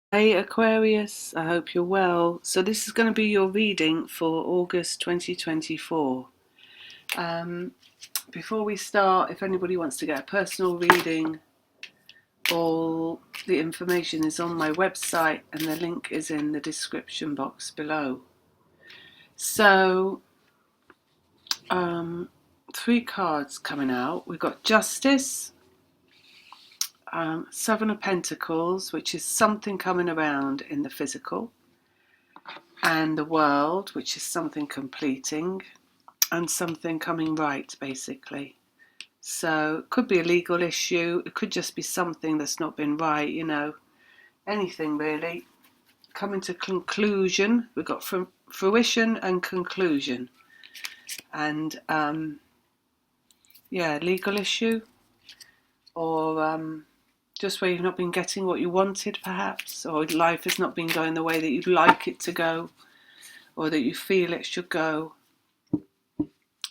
Hey Aquarius, I hope you're well. So this is going to be your reading for August 2024. Um, Before we start, if anybody wants to get a personal reading, all the information is on my website and the link is in the description box below. So, um, three cards coming out. We've got Justice, Seven of Pentacles, which is something coming around in the physical, and the World, which is something completing, and something coming right, basically. So it could be a legal issue, it could just be something that's not been right, anything really. Coming to conclusion, we've got from fruition and conclusion. And legal issue, or just where you've not been getting what you wanted, perhaps, or life has not been going the way that you'd like it to go, or that you feel it should go.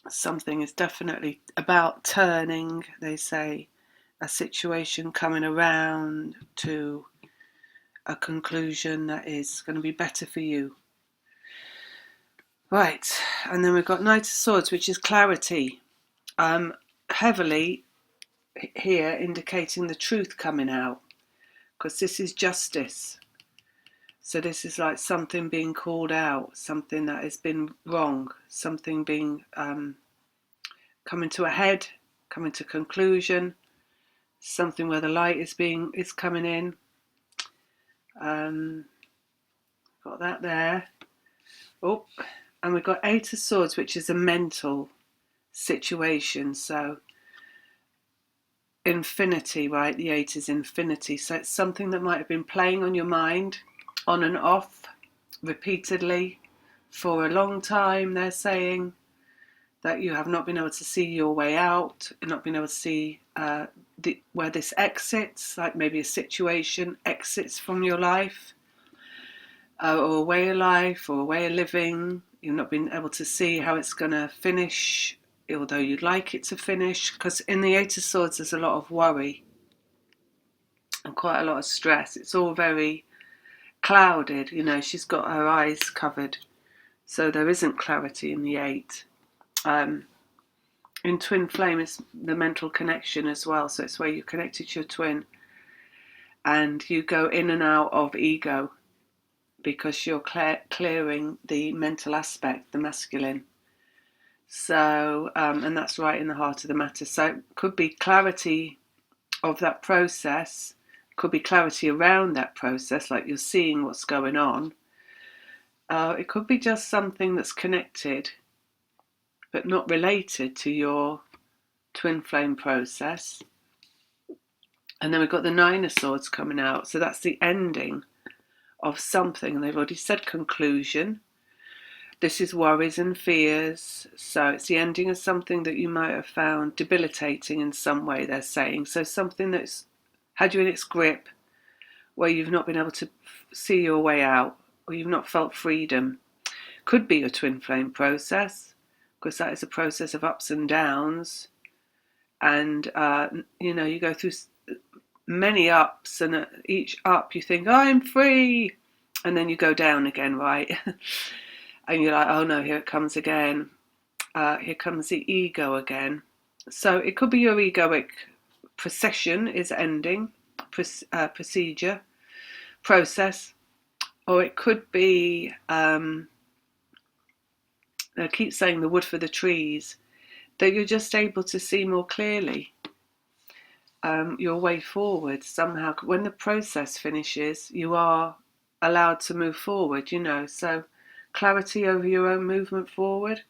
Something is definitely about turning, they say, a situation coming around to a conclusion that is going to be better for you. Right, and then we've got Knight of Swords, which is clarity. Heavily here indicating the truth coming out, because this is justice. So this is like something being called out, something that has been wrong, something being coming to a head, coming to conclusion, something where the light is coming in. Got that there. Oh, and we've got Eight of Swords, which is a mental situation. So infinity, right? The eight is infinity. So it's something that might have been playing on your mind, on and off, repeatedly, for a long time. They're saying that you have not been able to see your way out, not been able to see where this exits, like maybe a situation exits from your life, or a way of life, or a way of living. You've not been able to see how it's going to finish, although you'd like it to finish, because in the Eight of Swords there's a lot of worry and quite a lot of stress. It's all very clouded, she's got her eyes covered, so there isn't clarity in the eight. In twin flame is the mental connection as well, so it's where you're connected to your twin and you go in and out of ego because you're clearing the mental aspect, the masculine. So, and that's right in the heart of the matter. So it could be clarity of that process, could be clarity around that process, like you're seeing what's going on. It could be just something that's connected but not related to your twin flame process. And then we've got the Nine of Swords coming out. So that's the ending of something. And they've already said conclusion. This is worries and fears. So it's the ending of something that you might have found debilitating in some way, they're saying. So something that's had you in its grip, where you've not been able to see your way out, or you've not felt freedom. Could be your twin flame process, because that is a process of ups and downs. And, you go through many ups, and at each up you think, I'm free. And then you go down again, right? And you're like, oh no, here it comes again. Here comes the ego again. So it could be your egoic procession is ending, procedure, process, or it could be, I keep saying the wood for the trees, that you're just able to see more clearly your way forward somehow. When the process finishes, you are allowed to move forward, so clarity over your own movement forward,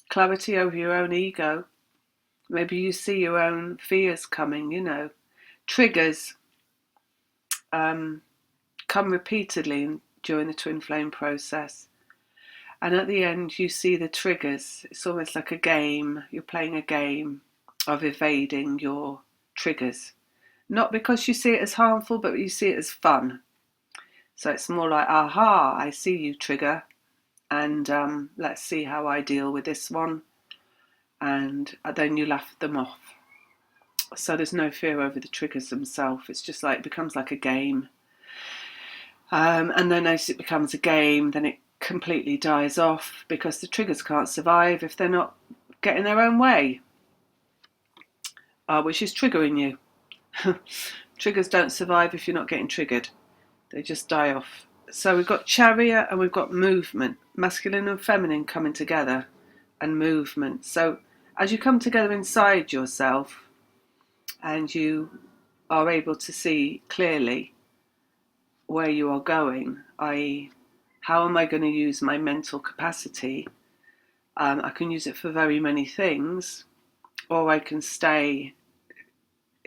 clarity over your own ego. Maybe you see your own fears coming, triggers come repeatedly during the twin flame process. And at the end, you see the triggers. It's almost like a game. You're playing a game of evading your triggers. Not because you see it as harmful, but you see it as fun. So it's more like, aha, I see you, trigger. And let's see how I deal with this one. And then you laugh them off. So there's no fear over the triggers themselves. It's just like, it becomes like a game. And then as it becomes a game, then it completely dies off because the triggers can't survive if they're not getting their own way, which is triggering you. Triggers don't survive if you're not getting triggered. They just die off. So we've got chariot and we've got movement, masculine and feminine coming together, and movement. So as you come together inside yourself and you are able to see clearly where you are going, i.e., how am I going to use my mental capacity? I can use it for very many things, or I can stay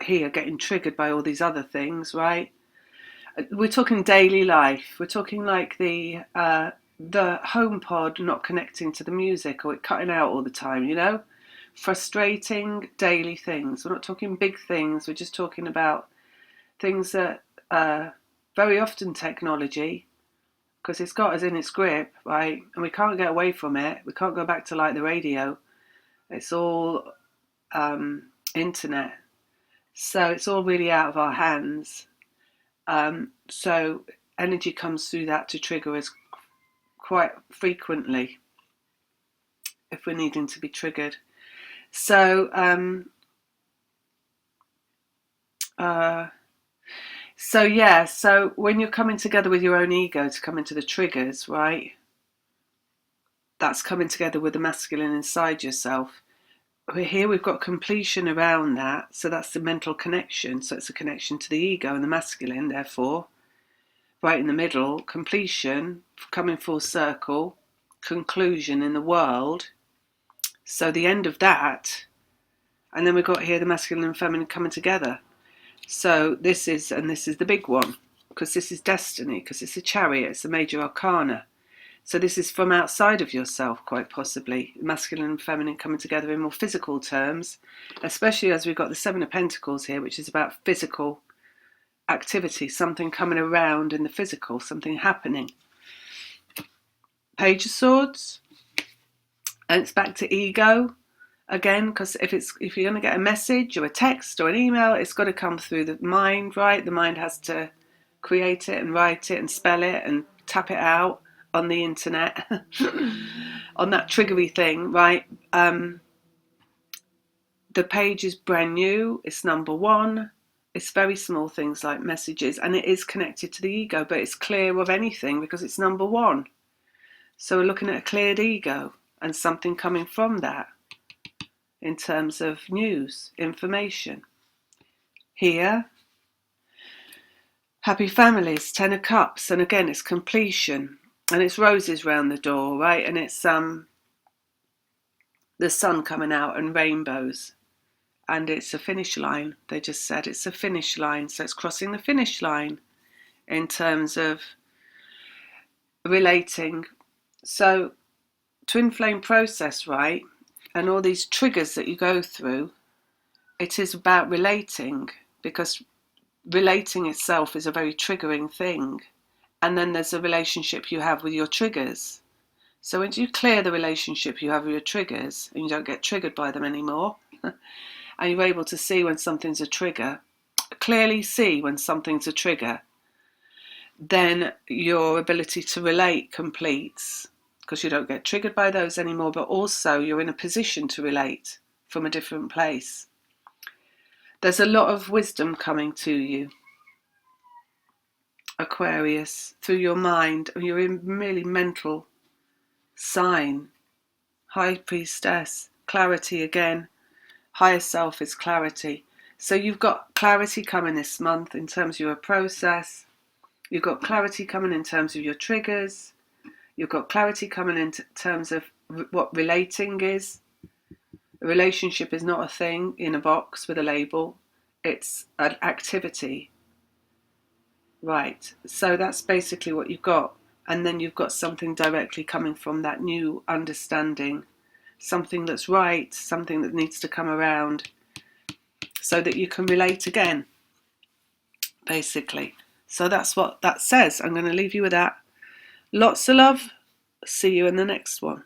here getting triggered by all these other things, right? We're talking daily life. We're talking like the home pod not connecting to the music or it cutting out all the time, you know? Frustrating daily things. We're not talking big things. We're just talking about things that very often technology, because it's got us in its grip, right? And we can't get away from it. We can't go back to like the radio. It's all internet. So it's all really out of our hands. So energy comes through that to trigger us quite frequently if we're needing to be triggered. So so when you're coming together with your own ego to come into the triggers, right? That's coming together with the masculine inside yourself. Here we've got completion around that, so that's the mental connection. So it's a connection to the ego and the masculine, therefore. Right in the middle, completion, coming full circle, conclusion in the world. So the end of that, and then we've got here the masculine and feminine coming together. So this is the big one, because this is destiny, because it's a chariot, it's a major arcana. So this is from outside of yourself, quite possibly, masculine and feminine coming together in more physical terms, especially as we've got the Seven of Pentacles here, which is about physical activity, something coming around in the physical, something happening. Page of Swords, and it's back to ego again, because if you're going to get a message or a text or an email, it's got to come through the mind, right? The mind has to create it and write it and spell it and tap it out on the internet on that triggery thing, right? The page is brand new, it's number one. It's very small things like messages, and it is connected to the ego, but it's clear of anything because it's number one. So we're looking at a cleared ego and something coming from that in terms of news, information. Here, happy families, 10 of Cups, and again it's completion, and it's roses round the door, right? And it's the sun coming out and rainbows. And it's a finish line. They just said it's a finish line. So it's crossing the finish line in terms of relating. So twin flame process, right? And all these triggers that you go through, it is about relating, because relating itself is a very triggering thing. And then there's a relationship you have with your triggers. So when you clear the relationship you have with your triggers and you don't get triggered by them anymore, and you're able to see when something's a trigger, clearly see when something's a trigger, then your ability to relate completes, because you don't get triggered by those anymore, but also you're in a position to relate from a different place. There's a lot of wisdom coming to you, Aquarius, through your mind. You're in really mental sign. High Priestess, clarity again. Higher self is clarity. So you've got clarity coming this month in terms of your process. You've got clarity coming in terms of your triggers. You've got clarity coming in terms of what relating is. A relationship is not a thing in a box with a label. It's an activity. Right. So that's basically what you've got. And then you've got something directly coming from that new understanding. Something that's right, something that needs to come around so that you can relate again, basically. So that's what that says. I'm going to leave you with that. Lots of love. See you in the next one.